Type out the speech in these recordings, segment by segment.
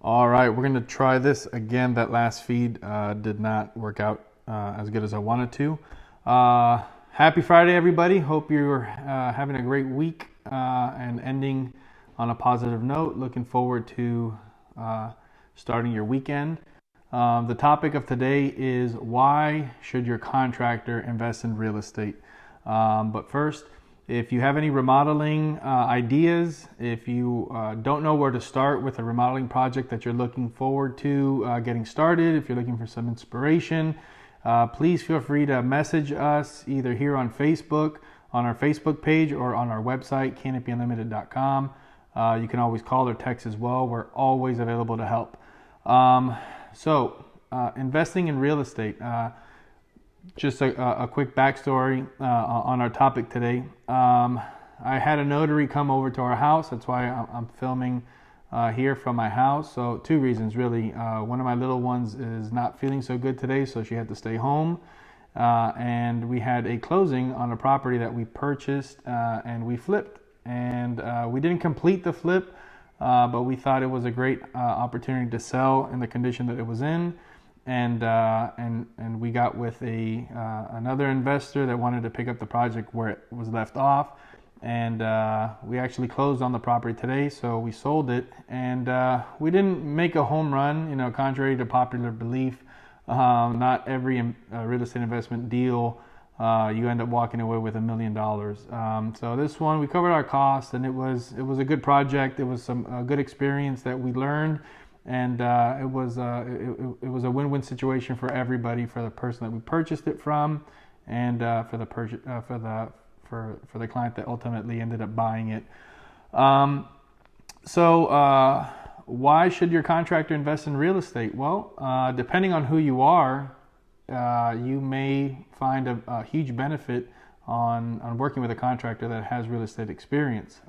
All right, we're going to try this again. That last feed did not work out as good as I wanted to. Happy Friday, everybody. Hope you're having a great week and ending on a positive note. Looking forward to starting your weekend. The topic of today is why should your contractor invest in real estate? But first, if you have any remodeling ideas, if you don't know where to start with a remodeling project that you're looking forward to getting started, if you're looking for some inspiration, please feel free to message us either here on Facebook, on our Facebook page, or on our website, canopyunlimited.com. You can always call or text as well. We're always available to help. Investing in real estate. Just a quick backstory on our topic today. I had a notary come over to our house. That's why I'm filming here from my house. So two reasons really. One of my little ones is not feeling so good today, so she had to stay home. And we had a closing on a property that we purchased and we flipped. And we didn't complete the flip, but we thought it was a great opportunity to sell in the condition that it was in. And we got with another investor that wanted to pick up the project where it was left off, and we actually closed on the property today. So we sold it, and we didn't make a home run. You know, contrary to popular belief, not every real estate investment deal you end up walking away with $1 million. So this one we covered our costs, and it was a good project. It was some good experience that we learned. And it was a win-win situation for everybody, for the person that we purchased it from, and for the client that ultimately ended up buying it. Why should your contractor invest in real estate? Well, depending on who you are, you may find a huge benefit on working with a contractor that has real estate experience.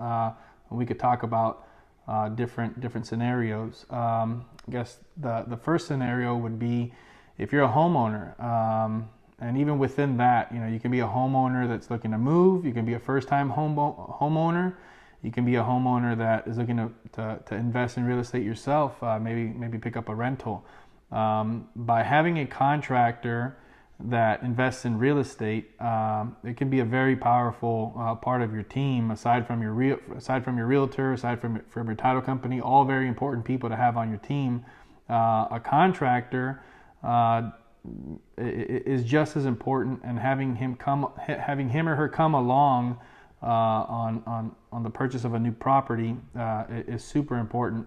We could talk about different scenarios. I guess the first scenario would be if you're a homeowner, and even within that, you know, you can be a homeowner that's looking to move. You can be a first-time homeowner. You can be a homeowner that is looking to invest in real estate yourself. Maybe pick up a rental. By having a contractor that invests in real estate, it can be a very powerful part of your team. Aside from your realtor, aside from your title company, all very important people to have on your team. A contractor is just as important, and having him or her come along on the purchase of a new property is super important.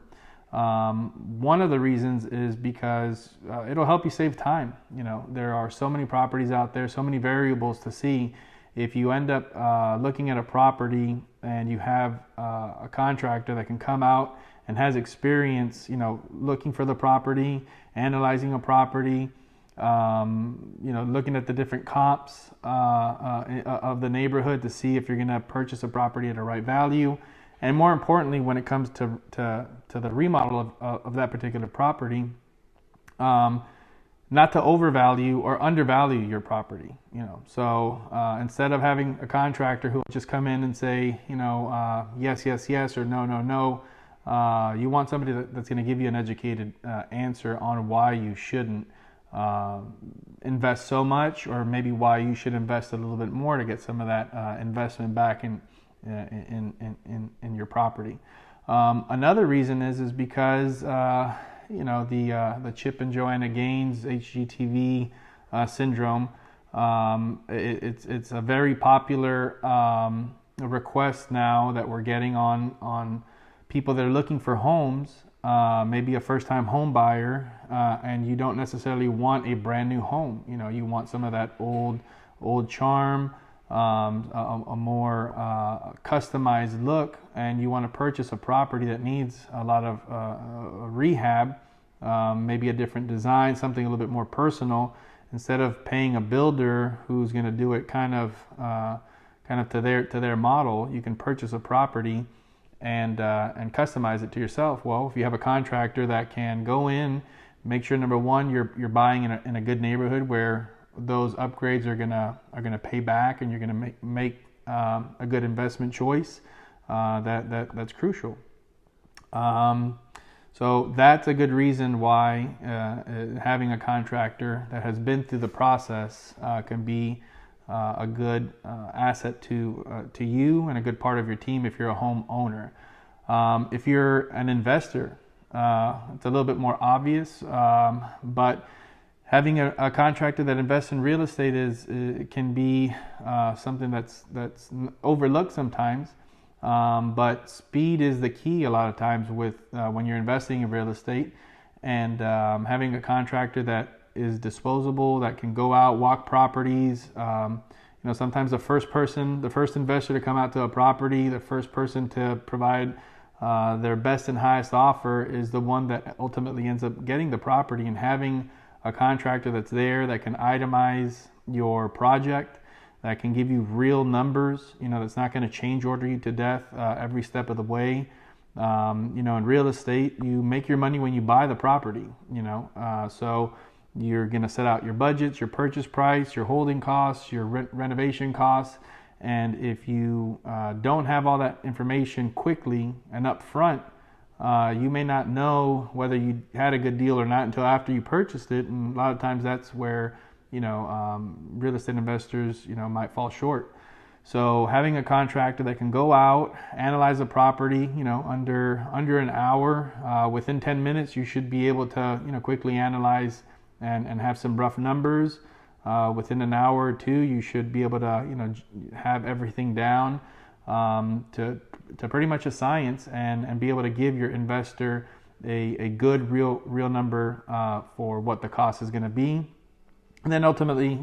One of the reasons is because it'll help you save time. You know, there are so many properties out there, so many variables to see. If you end up looking at a property and you have a contractor that can come out and has experience, you know, looking for the property, analyzing a property, you know, looking at the different comps of the neighborhood to see if you're going to purchase a property at a right value. And more importantly, when it comes to the remodel of that particular property, not to overvalue or undervalue your property. You know, so instead of having a contractor who will just come in and say, you know, yes, yes, yes, or no, no, no, you want somebody that's going to give you an educated answer on why you shouldn't invest so much, or maybe why you should invest a little bit more to get some of that investment back in your property. Another reason is because you know, the Chip and Joanna Gaines HGTV syndrome. It's a very popular request now that we're getting on people that are looking for homes. Maybe a first-time home buyer, and you don't necessarily want a brand new home. You know, you want some of that old charm. A more customized look, and you want to purchase a property that needs a lot of rehab, maybe a different design, something a little bit more personal. Instead of paying a builder who's going to do it kind of to their model, you can purchase a property and customize it to yourself. Well, if you have a contractor that can go in, make sure number one, you're buying in a good neighborhood where those upgrades are gonna pay back, and you're gonna make a good investment choice. That's crucial. So that's a good reason why having a contractor that has been through the process can be a good asset to you and a good part of your team if you're a homeowner. If you're an investor, it's a little bit more obvious, but having a contractor that invests in real estate can be something that's overlooked sometimes. But speed is the key a lot of times with when you're investing in real estate, and having a contractor that is disposable, that can go out, walk properties. Sometimes the first investor to come out to a property, the first person to provide their best and highest offer is the one that ultimately ends up getting the property. And having a contractor that's there that can itemize your project, that can give you real numbers, that's not going to change order you to death every step of the way. In real estate, you make your money when you buy the property, so you're going to set out your budgets, your purchase price, your holding costs, your renovation costs. And if you don't have all that information quickly and up front, you may not know whether you had a good deal or not until after you purchased it. And a lot of times that's where, real estate investors, might fall short. So having a contractor that can go out, analyze a property, under an hour, within 10 minutes, you should be able to, quickly analyze and have some rough numbers. Within an hour or two, you should be able to, have everything down to pretty much a science, and be able to give your investor a good real number for what the cost is going to be. And then ultimately,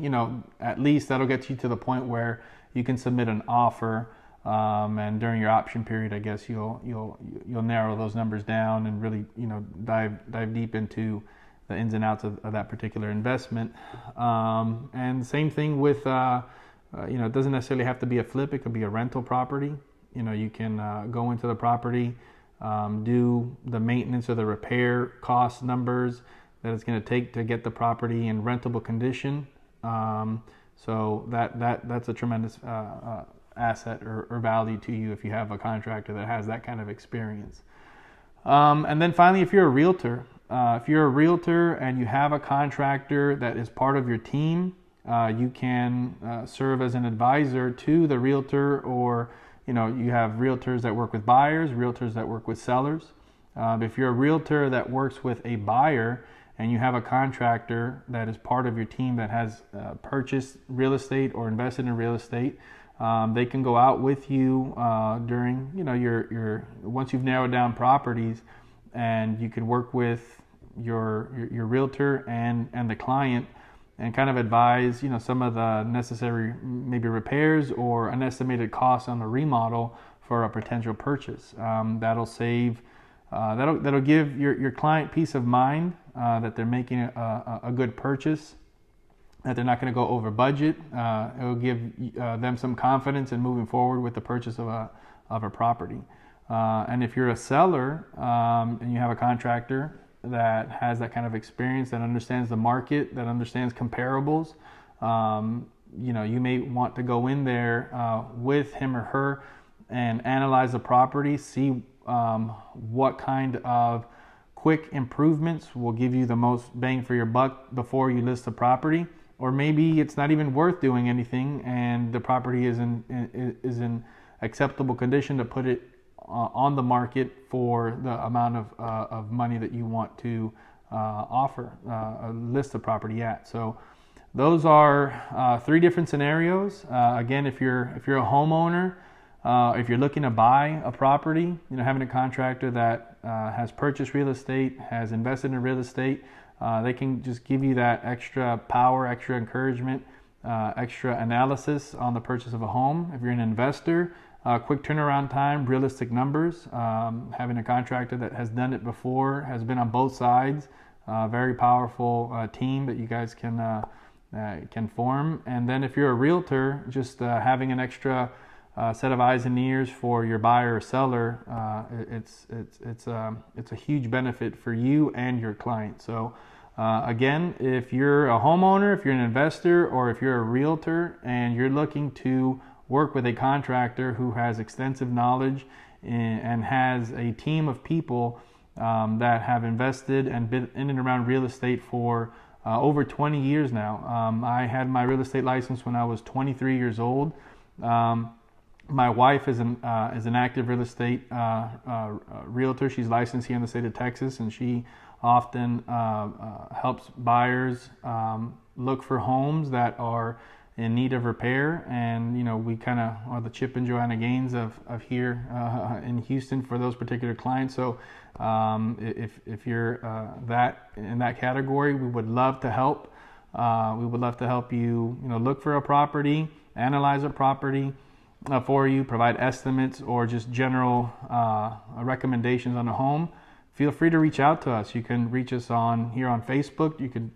at least that'll get you to the point where you can submit an offer, and during your option period, I guess you'll narrow those numbers down and really, dive deep into the ins and outs of that particular investment. And same thing with, it doesn't necessarily have to be a flip. It could be a rental property. You can go into the property, do the maintenance or the repair cost numbers that it's going to take to get the property in rentable condition. So that's a tremendous asset or value to you if you have a contractor that has that kind of experience. And then finally, if you're a realtor, and you have a contractor that is part of your team, you can serve as an advisor to the realtor, or you have realtors that work with buyers, realtors that work with sellers. If you're a realtor that works with a buyer and you have a contractor that is part of your team that has purchased real estate or invested in real estate, they can go out with you during your once you've narrowed down properties, and you can work with your realtor and the client and kind of advise some of the necessary maybe repairs or an estimated cost on the remodel for a potential purchase. That'll save that'll give your client peace of mind that they're making a good purchase, that they're not going to go over budget. It'll give them some confidence in moving forward with the purchase of a property. And if you're a seller and you have a contractor that has that kind of experience, that understands the market, that understands comparables, you may want to go in there with him or her and analyze the property, see what kind of quick improvements will give you the most bang for your buck before you list the property. Or maybe it's not even worth doing anything and the property is in acceptable condition to put it on the market for the amount of money that you want to list the property at. So those are three different scenarios. Again, if you're a homeowner, if you're looking to buy a property, having a contractor that has purchased real estate, has invested in real estate, they can just give you that extra power, extra encouragement, extra analysis on the purchase of a home. If you're an investor, quick turnaround time, realistic numbers, having a contractor that has done it before, has been on both sides, very powerful team that you guys can form. And then if you're a realtor, just having an extra set of eyes and ears for your buyer or seller, it's a huge benefit for you and your client. So again, if you're a homeowner, if you're an investor, or if you're a realtor and you're looking to work with a contractor who has extensive knowledge and has a team of people that have invested and been in and around real estate for over 20 years now. I had my real estate license when I was 23 years old. My wife is an active real estate realtor. She's licensed here in the state of Texas, and she often helps buyers look for homes that are in need of repair. And we kind of are the Chip and Joanna Gaines of here in Houston for those particular clients. So if you're in that category, we would love to help. We would love to help you, look for a property, analyze a property for you, provide estimates, or just general recommendations on a home. Feel free to reach out to us. You can reach us here on Facebook. You can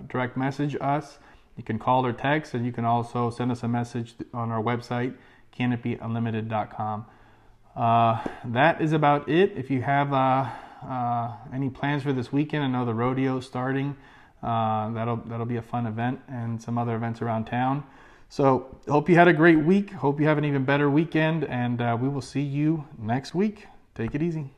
direct message us. You can call or text, and you can also send us a message on our website, canopyunlimited.com. That is about it. If you have any plans for this weekend, I know the rodeo is starting. That'll be a fun event, and some other events around town. So hope you had a great week. Hope you have an even better weekend, and we will see you next week. Take it easy.